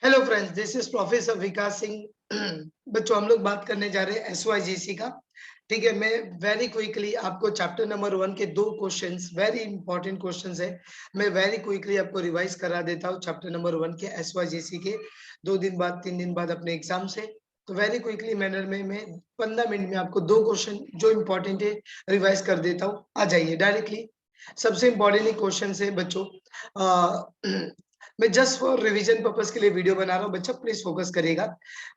Hello friends, this is professor Vikas Singh. बच्चों, हम लोग बात करने जा रहे हैं SYGC का। ठीक है, मैं वेरी क्विकली आपको चैप्टर नंबर 1 के दो क्वेश्चंस, वेरी इंपॉर्टेंट क्वेश्चंस है, मैं वेरी क्विकली आपको रिवाइज करा देता हूँ। चैप्टर नंबर 1 के SYGC के 2 दिन बाद 3 दिन बाद अपने एग्जाम से, तो वेरी क्विकली मैनर में मैं 15 मिनट में आपको दो क्वेश्चन जो इंपॉर्टेंट है रिवाइज कर देता हूँ। आ जाइए डायरेक्टली। सबसे इंपॉर्टेंट क्वेश्चन है बच्चों। मैं जस्ट फॉर रिवीजन पर्पस के लिए वीडियो बना रहा हूँ, बच्चा प्लीज फोकस करिएगा।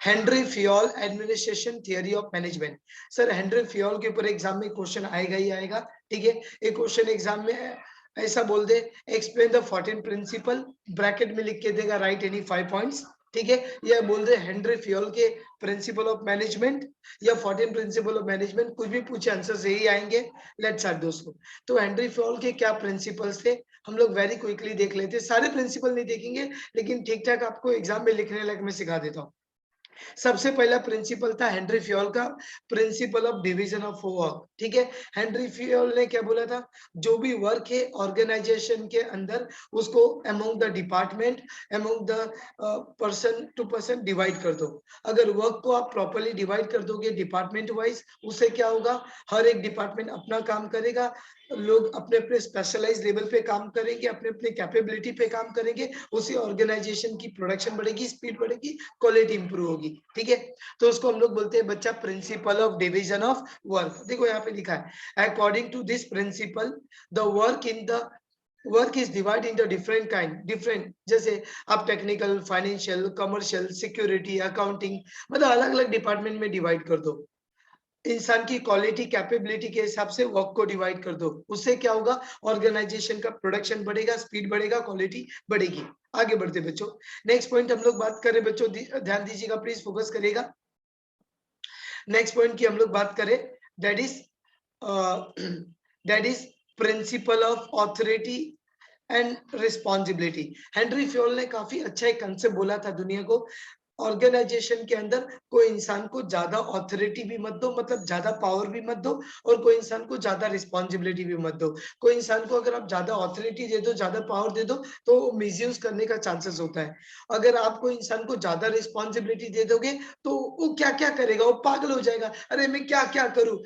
Henri Fayol administration theory of management. Sir, Henri Fayol के ऊपर एग्जाम में क्वेश्चन आएगा ही आएगा। ठीक है, एक क्वेश्चन एग्जाम में ऐसा बोल दे, एक्सप्लेन द 14 प्रिंसिपल, ब्रैकेट में लिख के देगा राइट एनी 5 पॉइंट्स। ठीक है, यह बोल दे हेनरी फियोल के प्रिंसिपल ऑफ मैनेजमेंट या 14 प्रिंसिपल ऑफ मैनेजमेंट, कुछ भी पूछे आंसर यही आएंगे। लेट्स स्टार्ट दोस्तों। तो हेनरी फियोल के क्या प्रिंसिपल्स थे, हम लोग वेरी क्विकली देख लेते हैं। सारे प्रिंसिपल नहीं देखेंगे, लेकिन ठीक ठाक आपको एग्जाम में लिखने लायक मैं सिखा देता हूँ। सबसे पहला प्रिंसिपल था हेनरी फियोल का, principal of division of work. ठीक है, हेनरी फियोल ने क्या बोला था, जो भी वर्क है ऑर्गेनाइजेशन के अंदर, उसको among the department, among the person to person divide कर दो। अगर वर्क को आप प्रॉपर्ली डिवाइड कर दोगे डिपार्टमेंट वाइज, उससे क्या होगा, हर एक डिपार्टमेंट अपना काम करेगा, लोग अपने अपने स्पेशलाइज लेवल पे काम करेंगे, अपने अपने कैपेबिलिटी पे काम करेंगे, उससे ऑर्गेनाइजेशन की प्रोडक्शन बढ़ेगी, स्पीड बढ़ेगी, क्वालिटी इंप्रूव होगी। ठीक है, तो उसको हम लोग बोलते हैं बच्चा principle of division of work. देखो यहाँ पे लिखा है, according to this principle the work is divide in the different kind, different, जैसे आप technical, financial, commercial, security, accounting, मतलब अलग अलग डिपार्टमेंट में डिवाइड कर दो। इंसान की क्वालिटी, कैपेबिलिटी के हिसाब से वर्क को डिवाइड कर दो, उससे क्या होगा, ऑर्गेनाइजेशन का प्रोडक्शन बढ़ेगा, स्पीड बढ़ेगा, क्वालिटी बढ़ेगी। आगे बढ़ते बच्चों, नेक्स्ट पॉइंट हम लोग बात करें बच्चों, ध्यान दीजिएगा, प्लीज फोकस करिएगा। नेक्स्ट पॉइंट की हम लोग बात करें, that is that is principle of authority and responsibility. Henry Fayol ने काफी अच्छा एक कंसेप्ट बोला था दुनिया को, ऑर्गेनाइजेशन के अंदर कोई इंसान को ज्यादा ऑथोरिटी भी मत दो, मतलब ज्यादा पावर भी मत दो, और कोई इंसान को ज्यादा रिस्पॉन्सिबिलिटी भी मत दो। कोई इंसान को अगर आप ज्यादा ऑथोरिटी दे दो, ज्यादा पावर दे दो, तो मिसयूज करने का चांसेस होता है। अगर आप कोई इंसान को ज्यादा रिस्पॉन्सिबिलिटी दे दोगे, तो वो क्या क्या करेगा, वो पागल हो जाएगा, अरे मैं क्या क्या करूं,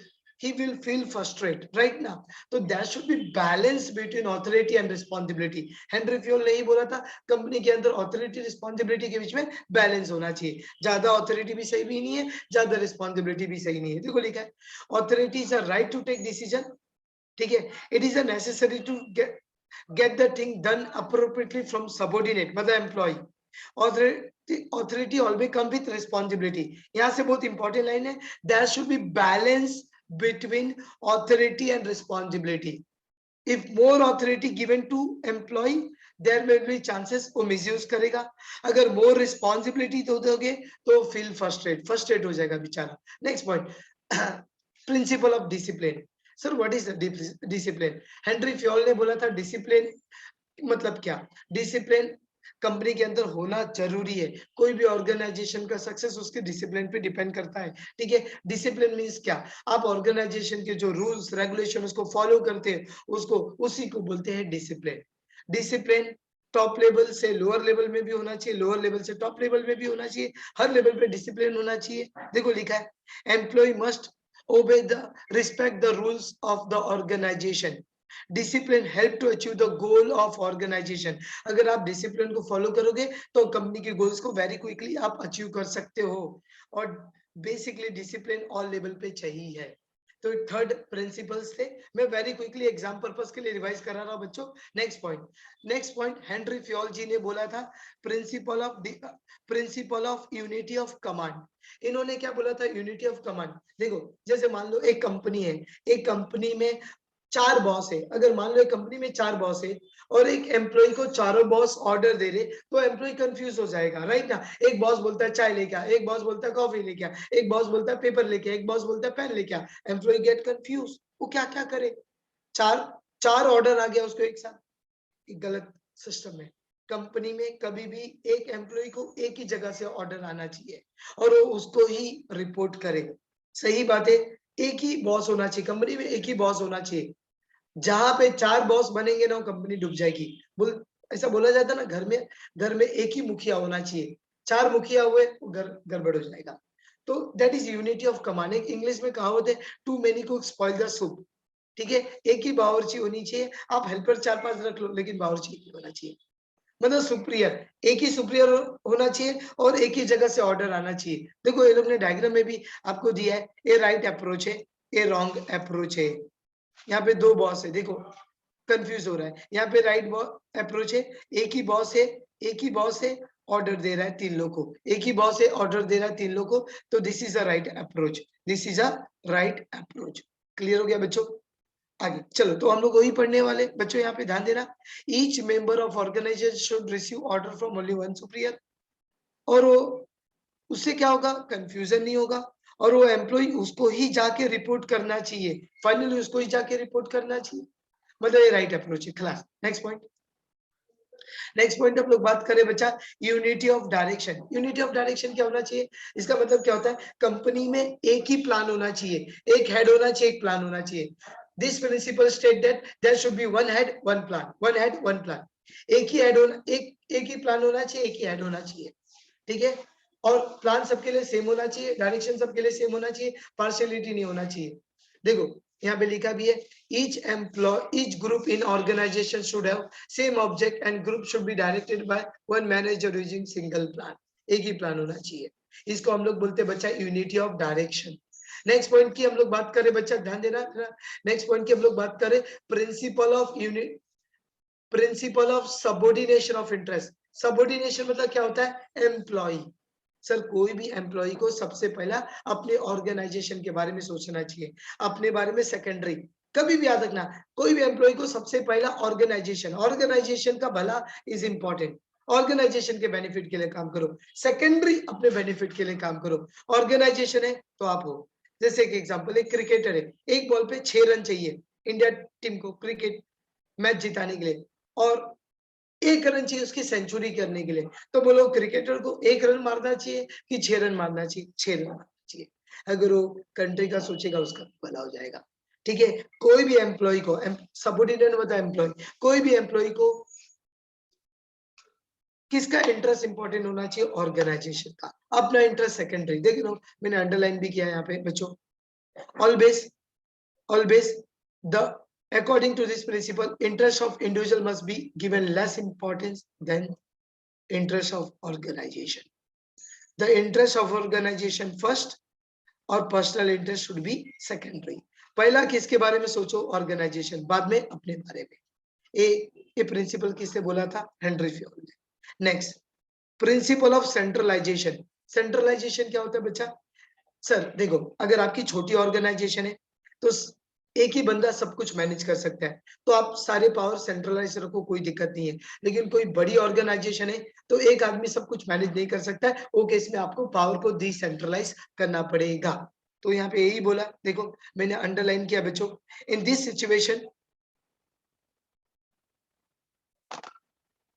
he will feel frustrated, right now? So there should be balance between authority and responsibility. Henry Fayol ने ही बोला था, कंपनी के अंदर ऑथोरिटी रिस्पॉन्सिबिलिटी के बीच में बैलेंस होना चाहिए। ज्यादा ऑथोरिटी भी सही भी नहीं है, ज्यादा रिस्पॉन्सिबिलिटी भी सही नहीं है। देखो लिखा है, authority is a right to take decision. ठीक है, it is a necessary to get the thing done appropriately from subordinate, मतलब employ. Authority always come with responsibility. यहाँ से बहुत इंपॉर्टेंट लाइन है, there should be balance between authority and responsibility. If more authority given to employee, there may be chances वो misuse करेगा। अगर more responsibility तो दोगे तो feel frustrate हो जाएगा बेचारा। Next point, principle of discipline. Sir, what is the discipline? Henry Fayol ने बोला था डिसिप्लिन मतलब क्या, डिसिप्लिन कंपनी के अंदर होना जरूरी है। कोई भी ऑर्गेनाइजेशन का सक्सेस उसके डिसिप्लिन पे डिपेंड करता है। ठीक है, डिसिप्लिन मींस क्या, आप ऑर्गेनाइजेशन के जो रूल्स रेगुलेशन उसको फॉलो करते हैं, उसको उसी को बोलते हैं डिसिप्लिन। डिसिप्लिन टॉप लेवल से लोअर लेवल में भी होना चाहिए, लोअर लेवल से टॉप लेवल में भी होना चाहिए, हर लेवल पे डिसिप्लिन होना चाहिए। देखो लिखा है, employ must obey the respect the rules of the organization. Discipline help to achieve the goal of organisation. अगर आप डिसिप्लिन को फॉलो करोगे तो कंपनी के गोल्स को वेरी क्विकली आप अचीव कर सकते हो। और बेसिकली डिसिप्लिन ऑल लेवल पे चाहिए है। तो थर्ड प्रिंसिपल्स थे, मैं वेरी क्विकली एग्जाम पर्पस के लिए रिवाइज करा रहा हूं बच्चों। नेक्स्ट पॉइंट हेनरी फ्योल जी ने बोला था, principle of unity of command. इन्होंने क्या बोला था, यूनिटी ऑफ कमांड। देखो जैसे मान लो एक कंपनी है, एक कंपनी में 4 बॉस है। अगर मान लो एक कंपनी में 4 बॉस है और एक एम्प्लॉय को चारों बॉस ऑर्डर दे रहे, तो एम्प्लॉय कंफ्यूज हो जाएगा, राइट ना। एक बॉस बोलता है चाय लेके आ, एक बॉस बोलता है कॉफी लेके आ, एक बॉस बोलता है पेपर लेके आ, एक बॉस बोलता है पेन लेके आ। एम्प्लॉय गेट कंफ्यूज, वो क्या क्या करे, चार चार ऑर्डर आ गया उसको एक साथ। एक गलत सिस्टम है। कंपनी में कभी भी एक एम्प्लॉय को एक ही जगह से ऑर्डर आना चाहिए और वो उसको ही रिपोर्ट करे। सही बात है, एक ही बॉस होना चाहिए, कंपनी में एक ही बॉस होना चाहिए। जहां पे 4 बॉस बनेंगे ना, कंपनी डूब जाएगी। ऐसा बोला जाता है ना, घर में एक ही मुखिया होना चाहिए। 4 मुखिया हुए गड़बड़ हो जाएगा। तो that is unity of command. एक इंग्लिश में कहावत है, too many cook spoil the soup. ठीक है, एक ही बावर्ची होनी चाहिए। आप हेल्पर 4-5 रख लो, लेकिन बावर्ची एक ही होना चाहिए। मतलब सुप्रियर, एक ही सुप्रियर होना चाहिए और एक ही जगह से ऑर्डर आना चाहिए। देखो ये लोग ने डायग्राम में भी आपको दिया है, ए राइट अप्रोच है, ए रॉन्ग अप्रोच है। यहाँ पे 2 बॉस है, देखो कंफ्यूज हो रहा है। यहाँ पे राइट अप्रोच है, एक ही बॉस है, एक ही बॉस है, ऑर्डर दे रहा है 3 लोगों को, एक ही बॉस है, ऑर्डर दे रहा है 3 लोगों को। तो this is a right approach, this is a right approach. Clear हो गया बच्चों? आगे चलो, तो हम लोग वही पढ़ने वाले बच्चों। यहाँ पे ध्यान देना, each member of organisation should receive order from only one superior. और वो उससे क्या होगा, कंफ्यूजन नहीं होगा, और वो एम्प्लॉय उसको ही जाके रिपोर्ट करना चाहिए, फाइनली उसको ही जाके रिपोर्ट करना चाहिए। मतलब ये राइट अप्रोच है। Class next point, next point हम लोग बात करें बच्चा, unity of direction. Unity of direction क्या होना चाहिए? इसका मतलब क्या होता है, कंपनी में एक ही प्लान होना चाहिए, एक हेड होना चाहिए, एक प्लान होना चाहिए। This principle state that there should be one head one plan, one head one plan. एक ही हेड होना, एक ही प्लान होना चाहिए, एक ही हेड होना चाहिए। ठीक है, और प्लान सबके लिए सेम होना चाहिए, डायरेक्शन सबके लिए सेम होना चाहिए, पार्शियलिटी नहीं होना चाहिए। देखो यहाँ पे लिखा भी है, each group in organization should have same object and group should be directed by one manager using single plan। एक ही प्लान होना चाहिए। इसको हम लोग बोलते हैं बच्चा unity of direction. Next point की हम लोग बात करें बच्चा, ध्यान देना। नेक्स्ट पॉइंट की हम लोग बात करें, principle of unit, principal of subordination of interest. Subordination मतलब क्या होता है, एम्प्लॉय। सर कोई भी एम्प्लॉय को सबसे पहला अपने ऑर्गेनाइजेशन के बारे में सोचना चाहिए, अपने बारे में सेकेंडरी। कभी भी याद रखना, कोई भी एम्प्लॉय को सबसे पहला ऑर्गेनाइजेशन, ऑर्गेनाइजेशन का भला इज इंपॉर्टेंट। ऑर्गेनाइजेशन के बेनिफिट के लिए काम करो, सेकेंडरी अपने बेनिफिट के लिए काम करो। ऑर्गेनाइजेशन है तो आप हो। जैसे एक एग्जांपल, एक क्रिकेटर है, एक बॉल पे 6 रन चाहिए इंडिया टीम को क्रिकेट मैच जिताने के लिए, और 1 रन चाहिए उसकी सेंचुरी करने के लिए। तो बोलो क्रिकेटर को 1 रन मारना चाहिए कि 6 रन मारना चाहिए? 6 रन मारना चाहिए। अगर वो कंट्री का सोचेगा, उसका भला हो जाएगा। ठीक है, कोई भी एम्प्लॉय को, सबऑर्डिनेट होता है एम्प्लॉय, कोई भी एम्प्लॉय को किसका इंटरेस्ट इंपॉर्टेंट होना चाहिए? ऑर्गेनाइजेशन का। अपना इंटरेस्ट सेकेंडरी। देख लो मैंने अंडरलाइन भी किया यहाँ पे बच्चों। Always, always the according to this principle, interest of individual must be given less importance than interest of organization. The interest of organization first और personal interest should be secondary. पहला किसके बारे में सोचो? ऑर्गेनाइजेशन, बाद में अपने बारे में। ये प्रिंसिपल किसने बोला था? हेनरी फ्योल ने। Next, principle of centralisation. Centralisation क्या होता है बच्चा? सर देखो, अगर आपकी छोटी ऑर्गेनाइजेशन है तो एक ही बंदा सब कुछ मैनेज कर सकता है, तो आप सारे पावर सेंट्रलाइज रखो, कोई दिक्कत नहीं है। लेकिन कोई बड़ी ऑर्गेनाइजेशन है तो एक आदमी सब कुछ मैनेज नहीं कर सकता है, वो केस में आपको पावर को डिसेंट्रलाइज करना पड़ेगा। तो यहाँ पे यही बोला, देखो मैंने अंडरलाइन किया बच्चों। इन दिस सिचुएशन,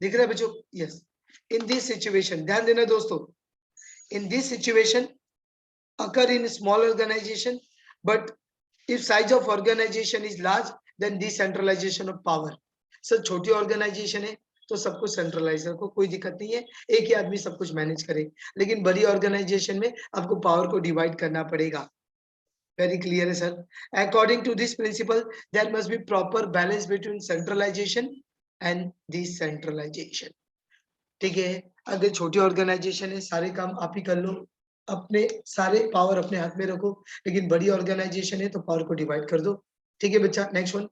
दिख रहा है बच्चों? यस, इन दिस सिचुएशन, ध्यान देना दोस्तों, in this situation occur in small organization, but if size of organization is large, then decentralization of power। Sir छोटी ऑर्गेनाइजेशन है तो सब कुछ सेंट्रलाइज रखो, कोई दिक्कत नहीं है, एक ही आदमी सब कुछ मैनेज करे। लेकिन बड़ी ऑर्गेनाइजेशन में आपको पावर को डिवाइड करना पड़ेगा। वेरी क्लियर है sir? According to this principle, there must be proper balance between centralisation and decentralisation. ठीक है, अगर छोटी ऑर्गेनाइजेशन है, सारे काम आप ही कर लो, अपने सारे पावर अपने हाथ में रखो। लेकिन बड़ी ऑर्गेनाइजेशन है तो पावर को डिवाइड कर दो। ठीक है बच्चा, नेक्स्ट वन।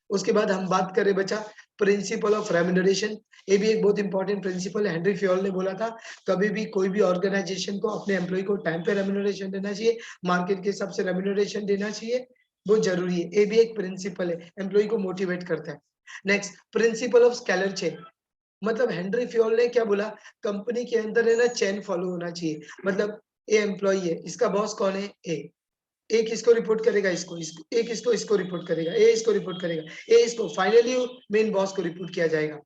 उसके बाद हम बात करें बच्चा, प्रिंसिपल ऑफ रेम्यूनरेशन। ये भी एक बहुत इंपॉर्टेंट प्रिंसिपल है। हेनरी फ्योल ने बोला था, कभी भी कोई भी ऑर्गेनाइजेशन को अपने एम्प्लॉय को टाइम पे रेम्यूनरेशन देना चाहिए, मार्केट के हिसाब से रेम्यूनरेशन देना चाहिए, बहुत जरूरी है। ये भी एक प्रिंसिपल है, एम्प्लॉय को मोटिवेट करता है। Next, principle of scalar chain. मतलब हेनरी फ्योल ने क्या बोला, कंपनी के अंदर है ना चेन फॉलो होना चाहिए। मतलब ए एम्प्लॉय है, इसका बॉस कौन है? ए। एक इसको रिपोर्ट करेगा, इसको एक इसको रिपोर्ट करेगा, ए इसको रिपोर्ट करेगा, ए इसको, फाइनली मेन बॉस को रिपोर्ट किया जाएगा।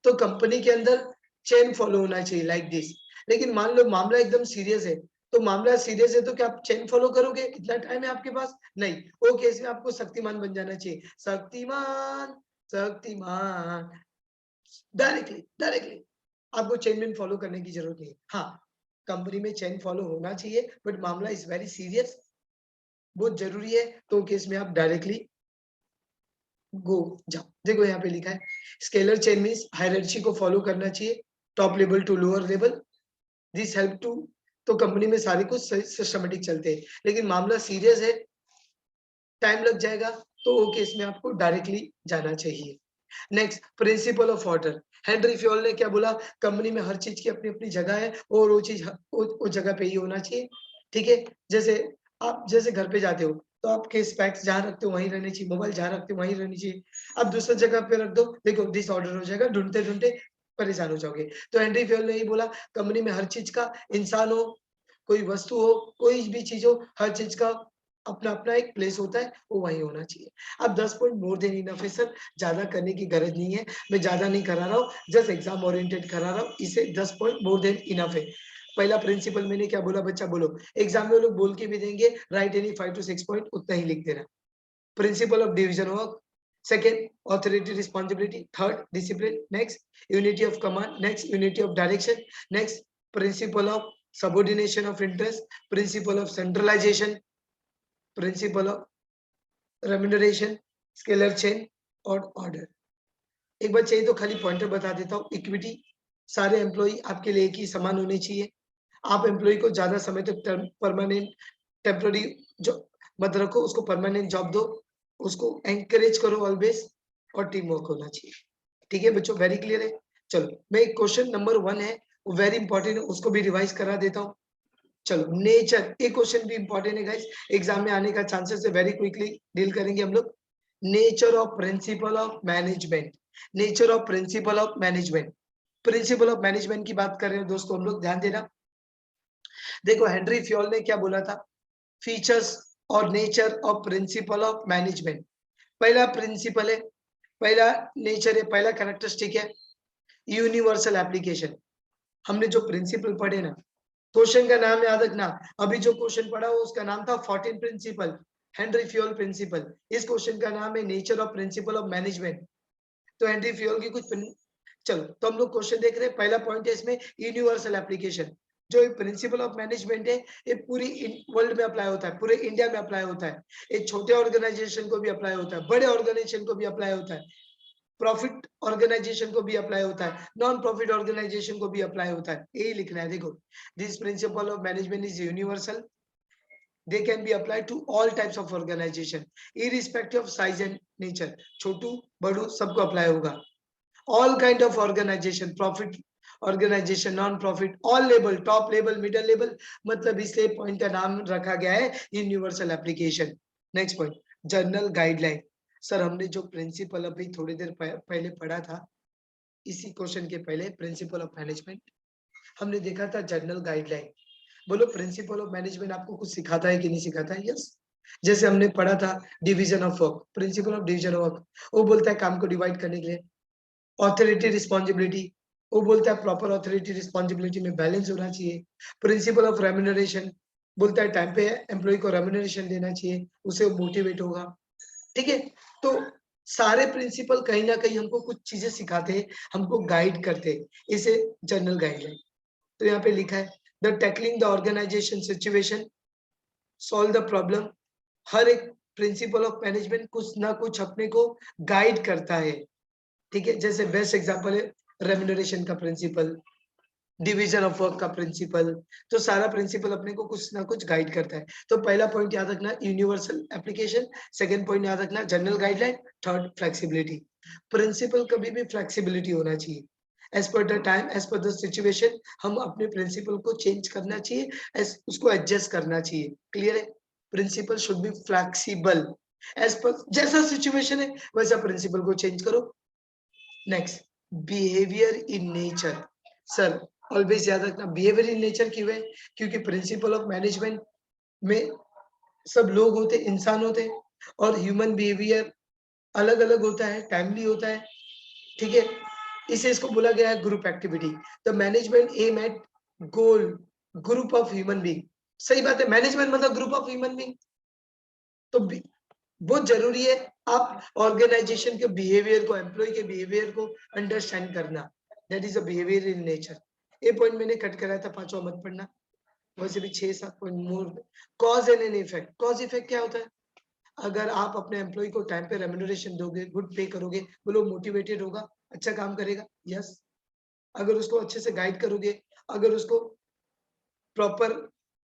तो कंपनी के अंदर चेन फॉलो होना चाहिए लाइक दिस। लेकिन मान लो मामला एकदम सीरियस है, तो मामला सीरियस है तो क्या आप चेन फॉलो करोगे? इतना टाइम है आपके पास? नहीं। वो केस में आपको शक्तिमान बन जाना चाहिए। शक्तिमान, शक्तिमान, डायरेक्टली डायरेक्टली आपको चेन मेन फॉलो करने की जरूरत नहीं है। हाँ, कंपनी में चेन फॉलो होना चाहिए, बट मामला इज वेरी सीरियस, बहुत जरूरी है, तो केस में आप डायरेक्टली गो जाओ। देखो यहाँ पे लिखा है स्केलर चेन मीन्स हायरार्ची को फॉलो करना चाहिए, top level to lower level, this help to, तो कंपनी में सारे कुछ सिस्टमेटिक चलते हैं, लेकिन मामला सीरियस है, टाइम लग जाएगा, तो वो केस में आपको डायरेक्टली जाना चाहिए। Next, principle of order. Henry Fayol ने क्या बोला, कंपनी में हर चीज की अपनी अपनी जगह है और वो चीज वो जगह पे ही होना चाहिए। ठीक है, जैसे आप जैसे घर पे जाते हो तो आपके स्पेक्स जहाँ रखते हो वहीं रहने चाहिए, मोबाइल जहाँ रखते हो वहीं रहनी चाहिए। आप दूसरी जगह पे रख दो, देखो डिसऑर्डर हो जाएगा, ढूंढते ढूंढते परेशान हो जाओगे। तो हेनरी फ्योल ने यही बोला, कंपनी में हर चीज का, इंसान हो, कोई वस्तु हो, कोई भी चीज हो, हर चीज का अपना अपना एक प्लेस होता है, वो वहीं होना चाहिए। अब 10 पॉइंट मोर देन इनफ है सर, ज्यादा करने की गरज नहीं है, मैं ज्यादा नहीं करा रहा हूँ, जस्ट एग्जाम ओरिएंटेड करा रहा हूँ, इसे 10 पॉइंट मोर देन इनफ है। पहला प्रिंसिपल मैंने क्या बोला, बच्चा बोलो, एग्जाम में लोग बोल के भी देंगे, राइट एनी 5 to 6 पॉइंट, उतना ही लिख देना। Principle of division work, second authority responsibility, third discipline, next unity of command, next unity of direction, next principle of subordination of interest, principle of centralisation, principle of remuneration, scalar chain और order. एक बार चाहिए तो खाली pointer बता देता हूँ। Equity, सारे एम्प्लॉय आपके लिए एक ही समान होने चाहिए। आप एम्प्लॉय को ज्यादा समय तक परमानेंट टेम्पररी जो मत रखो, उसको परमानेंट जॉब दो, उसको एंकरेज करो ऑलवेज, और टीम वर्क होना चाहिए। ठीक है बच्चों, वेरी क्लियर है। चलो, मैं एक क्वेश्चन नंबर 1 है, वो वेरी इंपॉर्टेंट है, उसको भी रिवाइज करा देता हूँ। चलो, नेचर, एक क्वेश्चन भी इंपॉर्टेंट है गाइस, एग्जाम में आने का चांसेस है, वेरी क्विकली डील करेंगे हम लोग। Nature of principal of management, nature of principal of management, principal of management की बात कर रहे हैं दोस्तों हम लोग, ध्यान देना। देखो हेनरी फ्योल ने क्या बोला था, फीचर्स और nature of principal of management. पहला प्रिंसिपल है, पहला नेचर है, पहला कैरेक्टरिस्टिक है यूनिवर्सल एप्लीकेशन। हमने जो प्रिंसिपल पढ़े ना, क्वेश्चन का नाम याद रखना, अभी जो क्वेश्चन पढ़ा वो उसका नाम था 14 प्रिंसिपल, हेनरी फ्योल प्रिंसिपल। इस क्वेश्चन का नाम है nature of principal of management. तो हेनरी फ्योल की कुछ चलो, तो हम लोग क्वेश्चन देख रहे हैं, पहला पॉइंट है इसमें यूनिवर्सल एप्लीकेशन। जो प्रिंसिपल ऑफ मैनेजमेंट है, ये पूरी वर्ल्ड में अप्लाई होता है, पूरे इंडिया में अप्लाई होता है, ये छोटे ऑर्गेनाइजेशन को भी अप्लाई होता है, बड़े ऑर्गेनाइजेशन को भी अप्लाई होता है, प्रॉफिट ऑर्गेनाइजेशन को भी अप्लाई होता है, नॉन प्रॉफिट ऑर्गेनाइजेशन को भी अप्लाई होता है। यही लिखना है, देखो, this principle of management is universal, they can be applied to all types of organization irrespective of size and nature, छोटू बड़ू सबको अप्लाई होगा। all kind of organization, profit organization, non profit, all level, top level, middle level, मतलब इसलिए point का नाम रखा गया है universal application. Next point, journal guideline. Sir हमने जो प्रिंसिपल अभी थोड़ी देर पहले पढ़ा था, इसी क्वेश्चन के पहले प्रिंसिपल ऑफ मैनेजमेंट, हमने देखा था जर्नल गाइडलाइन। बोलो, प्रिंसिपल ऑफ मैनेजमेंट आपको कुछ सिखाता है कि नहीं सिखाता है? यस। जैसे हमने पढ़ा था division of work, principal of division of work, वो बोलता है काम को डिवाइड करने के लिए। ऑथोरिटी रिस्पॉन्सिबिलिटी, वो बोलता है प्रॉपर ऑथोरिटी रिस्पॉन्सिबिलिटी में बैलेंस होना चाहिए। प्रिंसिपल ऑफ रेम्यूनरेशन बोलता है टाइम पे एम्प्लॉय को रेम्यूनरेशन देना चाहिए, उसे वो मोटिवेट होगा। ठीक है, तो सारे प्रिंसिपल कहीं ना कहीं हमको कुछ चीजें सिखाते हैं, हमको गाइड करते हैं, इसे जनरल गाइडलाइन। तो यहाँ पे लिखा है the tackling the organisation situation, solve the problem. हर एक प्रिंसिपल ऑफ मैनेजमेंट कुछ ना कुछ अपने को गाइड करता है। ठीक है, जैसे बेस्ट एग्जांपल है रेम्यूनरेशन का प्रिंसिपल, डिवीजन ऑफ वर्क का प्रिंसिपल, तो सारा प्रिंसिपल अपने को कुछ ना कुछ गाइड करता है। तो पहला पॉइंट याद रखना यूनिवर्सल एप्लीकेशन, सेकंड पॉइंट याद रखना general guideline, third flexibility. Principle कभी भी फ्लेक्सिबिलिटी होना चाहिए, as per the time, as per the situation, हम अपने प्रिंसिपल को चेंज करना चाहिए, उसको एडजस्ट करना चाहिए। क्लियर है? Principle should be flexible, as per जैसा सिचुएशन है वैसा प्रिंसिपल को चेंज करो। Next, behaviour in nature. Sir always याद रखना, बिहेवियर इन नेचर क्यों है? क्योंकि प्रिंसिपल ऑफ मैनेजमेंट में सब लोग होते, इंसान होते, और ह्यूमन बिहेवियर अलग अलग होता है, टाइमली होता है। ठीक है, इसे इसको बोला गया है group activity. The management aim at goal group of human being. सही बात है, मैनेजमेंट मतलब ग्रुप ऑफ ह्यूमन बीइंग। तो बहुत जरूरी है आप ऑर्गेनाइजेशन के बिहेवियर को, एम्प्लॉय के बिहेवियर को अंडरस्टैंड करना। That is a behaviour in nature. ये पॉइंट मैंने कट कराया था, पांचवा मत पढ़ना, वैसे भी 6-7 point more. Cause and an effect. Cause effect क्या होता है? अगर आप अपने एम्प्लॉय को टाइम पे रेम्यूनरेशन दोगे, गुड पे करोगे, वो लोग मोटिवेटेड होगा, अच्छा काम करेगा, यस। अगर उसको अच्छे से गाइड करोगे, अगर उसको प्रॉपर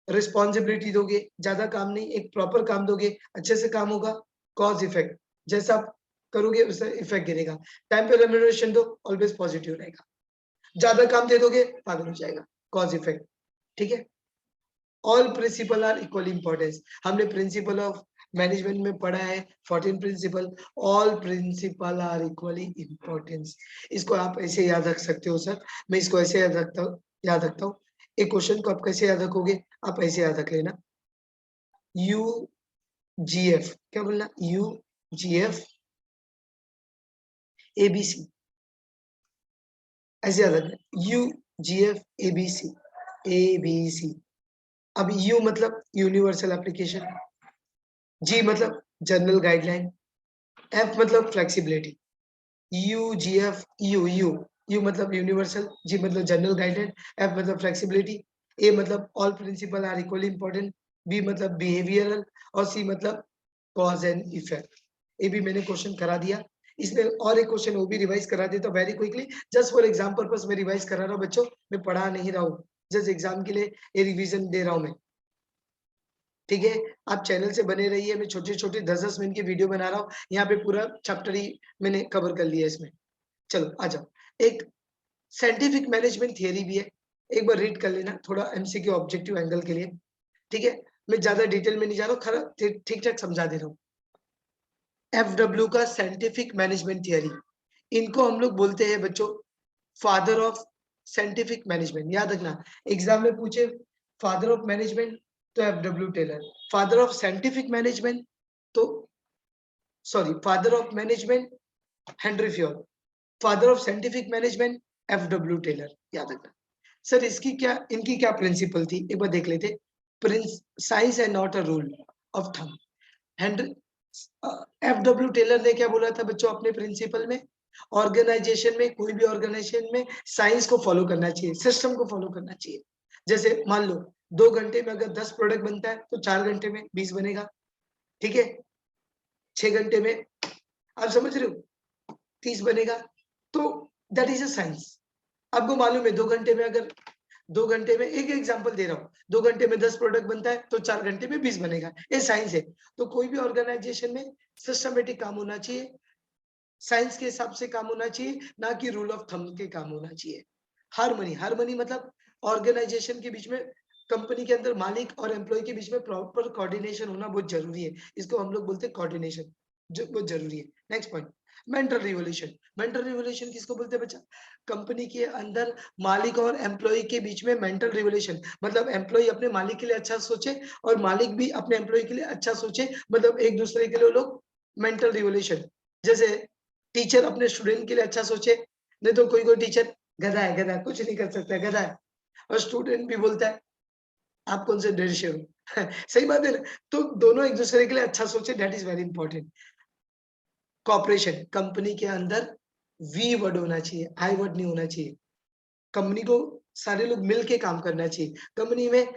रिस्पॉन्सिबिलिटी दोगे, ज्यादा काम नहीं, एक प्रॉपर काम दोगे, अच्छे से काम होगा, कॉज इफेक्ट। जैसा आप करोगे उससे इफेक्ट गिरेगा। टाइम पे रेम्यूनरेशन दो, ऑलवेज पॉजिटिव रहेगा। ज्यादा काम दे दोगे, पागल हो जाएगा, कॉज इफेक्ट। ठीक है, all principle are equally importance. हमने प्रिंसिपल ऑफ मैनेजमेंट में पढ़ा है 14 principle. All principle are equally importance. इसको आप ऐसे याद रख सकते हो सर, मैं इसको ऐसे याद रखता हूँ। एक क्वेश्चन को आप कैसे याद रखोगे, आप ऐसे याद रख लेना, UGF, क्या बोलना, UGF ABC, ऐसे याद रखना, UGF ABC। अब U मतलब यूनिवर्सल एप्लीकेशन, G मतलब जनरल गाइडलाइन, F मतलब फ्लेक्सिबिलिटी। UGF U मतलब यूनिवर्सल, G मतलब जनरल गाइडलाइन, F मतलब फ्लेक्सिबिलिटी, A मतलब all principle are equally important, B मतलब बिहेवियरल, और C मतलब कॉज एंड इफेक्ट। ये भी मैंने क्वेश्चन करा दिया। इसमें और एक क्वेश्चन वो भी रिवाइज करा देता very quickly, just for exam purpose में रिवाइज करा रहा हूँ बच्चों, मैं पढ़ा नहीं रहा हूँ, जस्ट एग्जाम के लिए ये रिवीजन दे रहा हूँ मैं। ठीक है, आप चैनल से बने रहिए, मैं छोटे छोटे 10-10 मिनट की वीडियो बना रहा हूँ, यहाँ पे पूरा चैप्टर ही मैंने कवर कर लिया इसमें। चलो आ जाओ, एक साइंटिफिक मैनेजमेंट थियरी भी है, एक बार रीड कर लेना, थोड़ा एमसीक्यू ऑब्जेक्टिव एंगल के लिए। ठीक है, मैं ज्यादा डिटेल में नहीं जा रहा हूँ, खरा ठीक ठाक समझा दे रहा हूँ। FW का साइंटिफिक मैनेजमेंट थियरी, इनको हम लोग बोलते हैं बच्चों फादर ऑफ साइंटिफिक मैनेजमेंट। याद रखना, एग्जाम में पूछे फादर ऑफ मैनेजमेंट तो FW Taylor, father of scientific management तो sorry father of management Henri Fayol, father of scientific management FW Taylor. याद रखना सर, इसकी क्या, इनकी क्या प्रिंसिपल थी, एक बार देख लेते। Prince science and not a rule of thumb. Henry FW Taylor ने क्या बोला था बच्चों अपने प्रिंसिपल में, ऑर्गेनाइजेशन में, कोई भी ऑर्गेनाइजेशन में साइंस को फॉलो करना चाहिए, सिस्टम को फॉलो करना चाहिए। जैसे मान लो 2 घंटे में अगर 10 प्रोडक्ट बनता है तो 4 घंटे में 20 बनेगा। ठीक है, 6 घंटे में आप समझ रहे हो 30 बनेगा, तो दैट इज अ साइंस। आपको मालूम है 2 घंटे में अगर 2 घंटे में, एक एग्जांपल दे रहा हूँ, 2 घंटे में 10 प्रोडक्ट बनता है तो 4 घंटे में 20 बनेगा, ये साइंस है। तो कोई भी ऑर्गेनाइजेशन में सिस्टमेटिक काम होना चाहिए, साइंस के हिसाब से काम होना चाहिए, ना कि रूल ऑफ थंब के काम होना चाहिए। हार्मनी, हार्मनी मतलब ऑर्गेनाइजेशन के बीच में, कंपनी के अंदर मालिक और एम्प्लॉय के बीच में प्रॉपर कोऑर्डिनेशन होना बहुत जरूरी है, इसको हम लोग बोलते हैं कोऑर्डिनेशन, जो बहुत जरूरी है। Next point, mental revolution. Mental revolution किसको बोलते हैं बच्चा, कंपनी के अंदर मालिक और एम्प्लॉय के बीच में मेंटल रिवोल्यूशन, मतलब एम्प्लॉय अपने मालिक के लिए अच्छा सोचे और मालिक भी अपने एम्प्लॉय के लिए अच्छा सोचे, मतलब एक दूसरे के लिए लोग मेंटल रिवोल्यूशन। जैसे टीचर अपने स्टूडेंट के लिए अच्छा सोचे, नहीं तो कोई कोई टीचर गधा है, गधा कुछ नहीं कर सकता, गधा है, और स्टूडेंट भी बोलता है आप कौन से डेढ़ शेर हो सही बात है ना। तो दोनों एक दूसरे के लिए अच्छा सोचे, that is very important. Cooperation, company के अंदर वी वर्ड होना चाहिए, आई वर्ड नहीं होना चाहिए। कंपनी को सारे लोग मिल के काम करना चाहिए, कंपनी में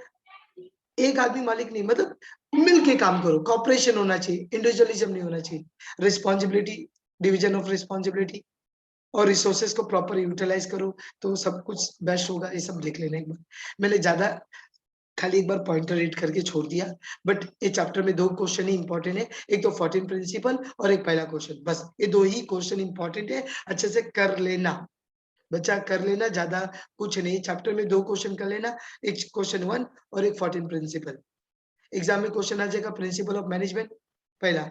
एक आदमी मालिक नहीं, मतलब मिल के काम करो, कॉपरेशन होना चाहिए, इंडिविजुअलिज्म नहीं होना चाहिए। रिस्पॉन्सिबिलिटी, डिवीजन ऑफ रिस्पॉन्सिबिलिटी, और रिसोर्सेज को प्रॉपर यूटिलाइज करो तो सब कुछ बेस्ट होगा। ये सब देख लेना एक बार, मैंने ज्यादा खाली एक बार पॉइंटर रीड करके छोड़ दिया, बट ये चैप्टर में 2 क्वेश्चन ही इंपॉर्टेंट है, एक तो 14 प्रिंसिपल और एक पहला क्वेश्चन, बस ये 2 ही क्वेश्चन इंपॉर्टेंट है, अच्छे से कर लेना बच्चा, कर लेना, ज्यादा कुछ नहीं। चैप्टर में 2 क्वेश्चन कर लेना, एक क्वेश्चन 1 और एक 14 प्रिंसिपल। एग्जाम में क्वेश्चन आ जाएगा प्रिंसिपल ऑफ मैनेजमेंट पहला,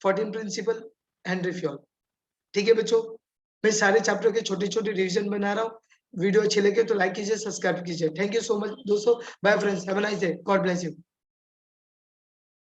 14 प्रिंसिपल हेनरी फ्योल। ठीक है बच्चों, मैं सारे चैप्टर के छोटे छोटे रिवीजन बना रहा हूँ। वीडियो अच्छे लगे तो लाइक कीजिए, सब्सक्राइब कीजिए। थैंक यू सो मच दोस्तों, bye friends, have a nice day, God bless you.